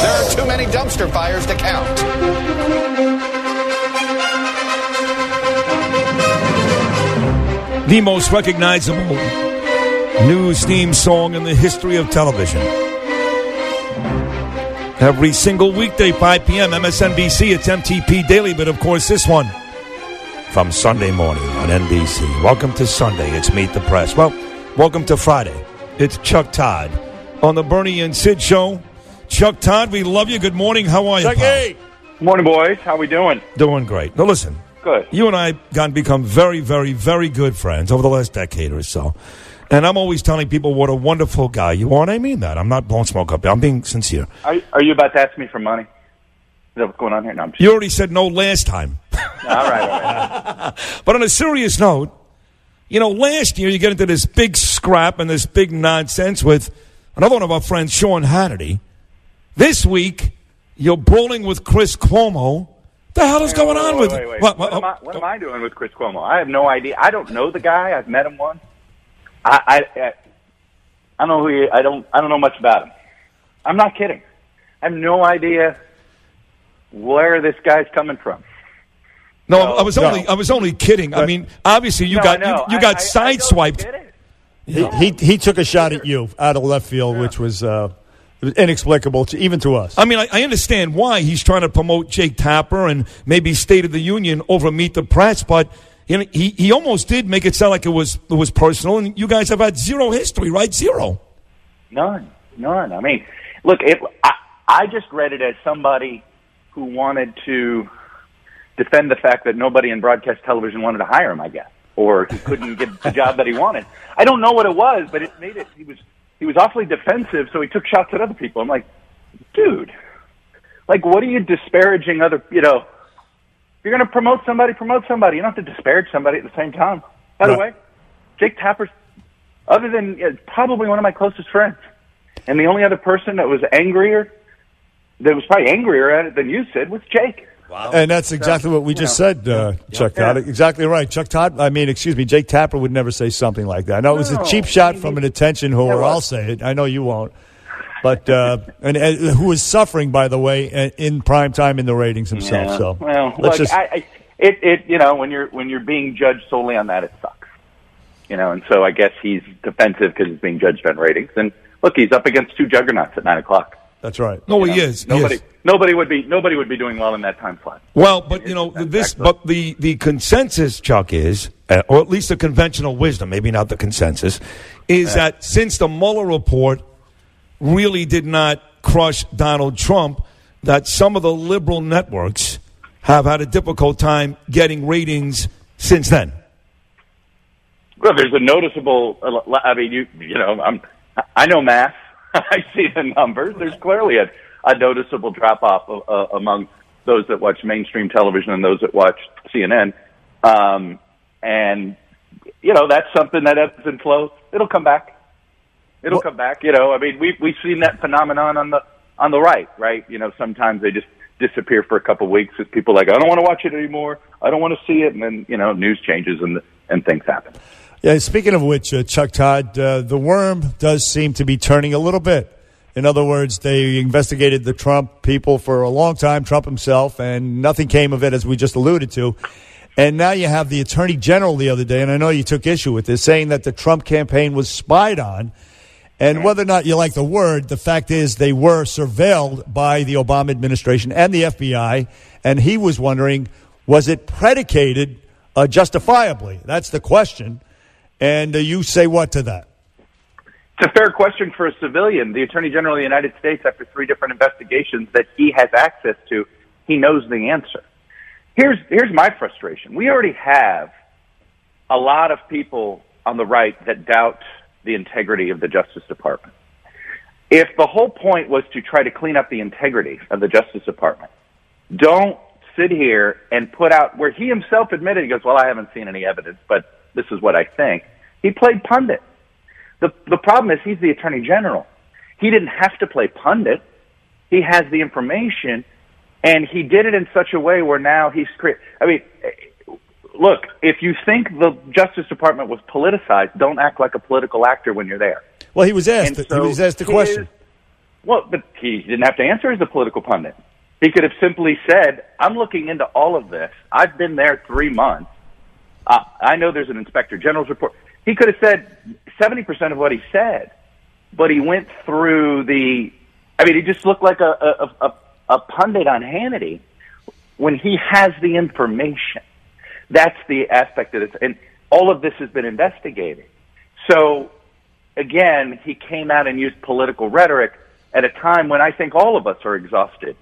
There are too many dumpster fires to count. The most recognizable news theme song in the history of television. Every single weekday, 5 p.m., MSNBC, it's MTP Daily, but of course this one from Sunday morning on NBC. Welcome to Sunday, it's Meet the Press. Well, welcome to Friday, it's Chuck Todd on the Bernie and Sid Show. Chuck Todd, we love you. Good morning, how are you, Chucky! pal? Morning, boys. How we doing? Doing great. Now listen, Good. you and I have become very, very, very good friends over the last decade or so. And I'm always telling people what a wonderful guy you are, and I mean that. I'm not blowing smoke up here. I'm being sincere. Are you about to ask me for money? Is that what's going on here? No, I'm just... You already said no last time. All right. But on a serious note, you know, last year you get into this big scrap and this big nonsense with another one of our friends, Sean Hannity. This week, you're brawling with Chris Cuomo. What the hell is going on with Wait. What am I doing with Chris Cuomo? I have no idea. I don't know the guy. I've met him once. I don't know who he, I don't know much about him. I'm not kidding. I have no idea where this guy's coming from. No, I was only kidding. I mean, obviously you got sideswiped. He took a shot at you out of left field, which was inexplicable even to us. I mean, I understand why he's trying to promote Jake Tapper and maybe State of the Union over Meet the Press, but you know, he almost did make it sound like it was personal, and you guys have had zero history, right? Zero. None. I mean, look, I just read it as somebody who wanted to defend the fact that nobody in broadcast television wanted to hire him, I guess, or he couldn't get the job that he wanted. I don't know what it was, but it made it. He was awfully defensive, so he took shots at other people. I'm like, dude, like, what are you disparaging other? You know, if you're going to promote somebody. You don't have to disparage somebody at the same time. By the way, Jake Tapper's, other than probably one of my closest friends, and the only other person that was probably angrier at it than you, Sid, was Jake. Wow. And that's exactly what we just said, Chuck Todd. Exactly right. Chuck Todd, Jake Tapper would never say something like that. No, it was a cheap shot from an attention whore. I'll say it. I know you won't. But and who is suffering, by the way, in prime time in the ratings himself. Yeah. So, well, look, you know, when you're being judged solely on that, it sucks. You know, and so I guess he's defensive because he's being judged on ratings. And look, he's up against two juggernauts at 9:00. That's right. No, he is. Nobody would be doing well in that time slot. Well, but you know but the consensus, Chuck, is, or at least the conventional wisdom, maybe not the consensus, is that since the Mueller report really did not crush Donald Trump, that some of the liberal networks have had a difficult time getting ratings since then. Well, there's a noticeable. I mean, you know, I know math. I see the numbers. There's clearly a noticeable drop-off among those that watch mainstream television and those that watch CNN. And, you know, that's something that ebbs and flows. It'll come back. Come back. You know, I mean, we've seen that phenomenon on the right? You know, sometimes they just disappear for a couple of weeks as people are like, I don't want to watch it anymore. I don't want to see it. And then, you know, news changes and things happen. Yeah, speaking of which, Chuck Todd, the worm does seem to be turning a little bit. In other words, they investigated the Trump people for a long time, Trump himself, and nothing came of it, as we just alluded to. And now you have the Attorney General the other day, and I know you took issue with this, saying that the Trump campaign was spied on. And whether or not you like the word, the fact is they were surveilled by the Obama administration and the FBI, and he was wondering, was it predicated justifiably? That's the question. And you say what to that? It's a fair question for a civilian. The Attorney General of the United States, after 3 different investigations that he has access to, he knows the answer. Here's my frustration. We already have a lot of people on the right that doubt the integrity of the Justice Department. If the whole point was to try to clean up the integrity of the Justice Department, don't sit here and put out, where he himself admitted, he goes, well, I haven't seen any evidence, but this is what I think. He played pundit. The problem is he's the Attorney General. He didn't have to play pundit. He has the information, and he did it in such a way where now he's I mean, look, if you think the Justice Department was politicized, don't act like a political actor when you're there. Well, he was asked. He was asked the question. Well, but he didn't have to answer as a political pundit. He could have simply said, I'm looking into all of this. I've been there 3 months. I know there's an inspector general's report. He could have said 70% of what he said, but he went through he just looked like a pundit on Hannity when he has the information. That's the aspect of this. And all of this has been investigated. So, again, he came out and used political rhetoric at a time when I think all of us are exhausted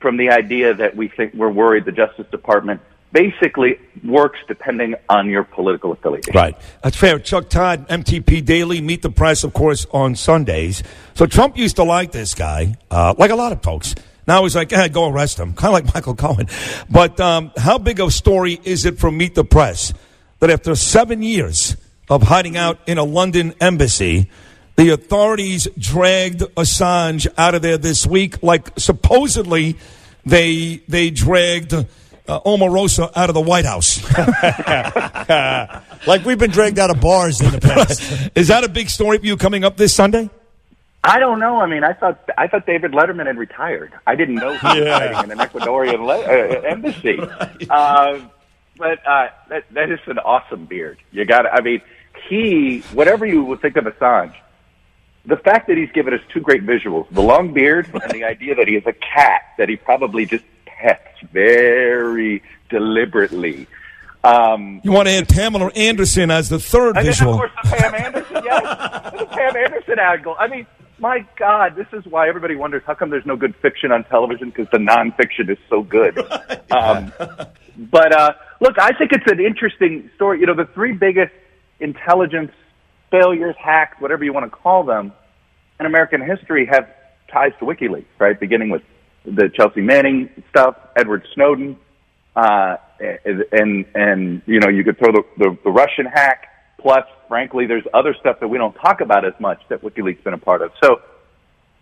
from the idea that we're worried the Justice Department basically works depending on your political affiliation. Right. That's fair. Chuck Todd, MTP Daily, Meet the Press, of course, on Sundays. So Trump used to like this guy, like a lot of folks. Now he's like, go arrest him, kind of like Michael Cohen. But how big of a story is it for Meet the Press that after 7 years of hiding out in a London embassy, the authorities dragged Assange out of there this week, like supposedly they dragged Omarosa out of the White House. Like we've been dragged out of bars in the past. Is that a big story for you coming up this Sunday? I don't know. I mean, I thought David Letterman had retired. I didn't know he was hiding in an Ecuadorian embassy. Right. But that is an awesome beard. You got to. I mean, whatever you would think of Assange, the fact that he's given us two great visuals, the long beard and the idea that he is a cat that he probably just pets very deliberately. You want to add Pamela Anderson as the third visual. Of course, the Pam Anderson, yes. The Pam Anderson angle. I mean, my God, this is why everybody wonders how come there's no good fiction on television, because the nonfiction is so good. But look, I think it's an interesting story. You know, the three biggest intelligence failures, hacks, whatever you want to call them, in American history have ties to WikiLeaks, right? Beginning with the Chelsea Manning stuff, Edward Snowden, and you know, you could throw the Russian hack. Plus, frankly, there's other stuff that we don't talk about as much that WikiLeaks has been a part of. So,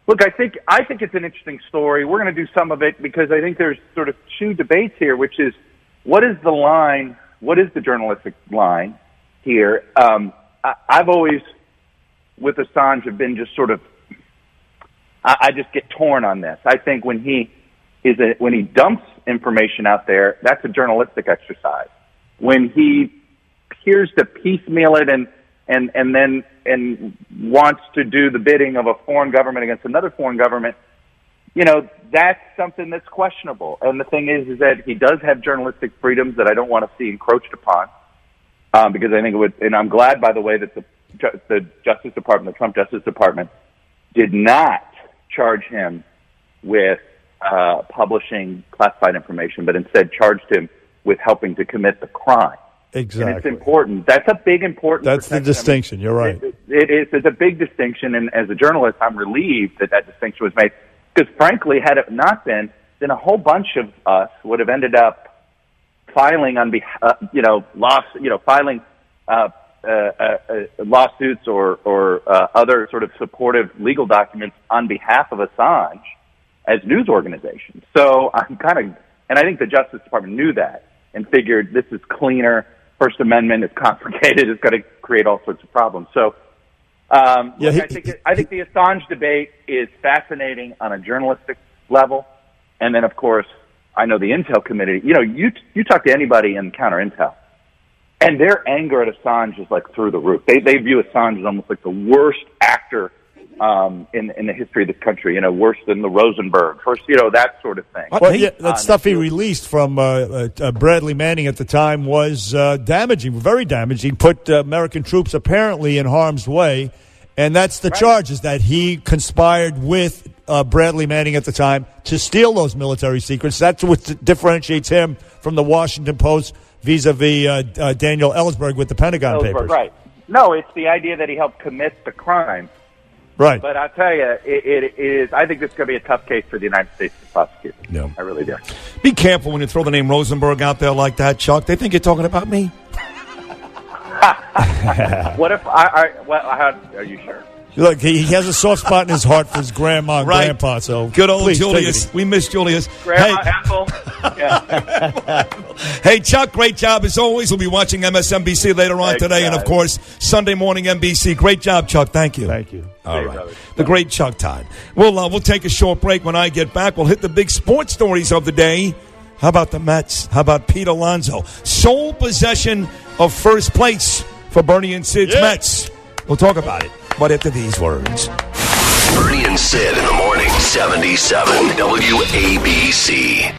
look, I think it's an interesting story. We're going to do some of it because I think there's sort of two debates here, which is what is the line? What is the journalistic line here? I've always, with Assange, have been just sort of, I just get torn on this. I think when he dumps information out there, that's a journalistic exercise. When he appears to piecemeal it and wants to do the bidding of a foreign government against another foreign government, you know, that's something that's questionable. And the thing is that he does have journalistic freedoms that I don't want to see encroached upon. Because I think it would, and I'm glad, by the way, that the Justice Department, the Trump Justice Department, did not charge him with publishing classified information, but instead charged him with helping to commit the crime. Exactly. And it's important. That's a big important. That's the distinction. You're right. It is. It's a big distinction, and as a journalist, I'm relieved that distinction was made. Because frankly, had it not been, then a whole bunch of us would have ended up filing on behalf, filing lawsuits or other sort of supportive legal documents on behalf of Assange as news organizations. So and I think the Justice Department knew that and figured this is cleaner. First Amendment is complicated. It's going to create all sorts of problems. So, I think the Assange debate is fascinating on a journalistic level, and then of course, I know the Intel Committee. You know, you talk to anybody in counter Intel, and their anger at Assange is like through the roof. They view Assange as almost like the worst actor in the history of this country. You know, worse than the Rosenberg, first, you know, that sort of thing. Well, yeah, that stuff he released from Bradley Manning at the time was damaging, very damaging. Put American troops apparently in harm's way, and that's the charge: is that he conspired with Bradley Manning at the time to steal those military secrets. That's what differentiates him from the Washington Post vis-a-vis Daniel Ellsberg with the Pentagon Papers. Right. No, it's the idea that he helped commit the crime. Right. But I'll tell you, it is. I think this is going to be a tough case for the United States to prosecute. No. I really do. Be careful when you throw the name Rosenberg out there like that, Chuck. They think you're talking about me. What if are you sure? Look, he has a soft spot in his heart for his grandma and Right. grandpa. So Good old please, take it Julius. easy. We miss Julius. Grandma Hey, Apple. Yeah. hey, Chuck, great job as always. We'll be watching MSNBC later on Thanks, today, and of guys. course Sunday morning NBC. Great job, Chuck. Thank you. Thank you. All Hey, right, brother. the great Chuck Todd. We'll take a short break. When I get back, we'll hit the big sports stories of the day. How about the Mets? How about Pete Alonso? Sole possession of first place for Bernie and Sid's Mets. We'll talk about it, but after these words. Bernie and Sid in the morning, 77 WABC.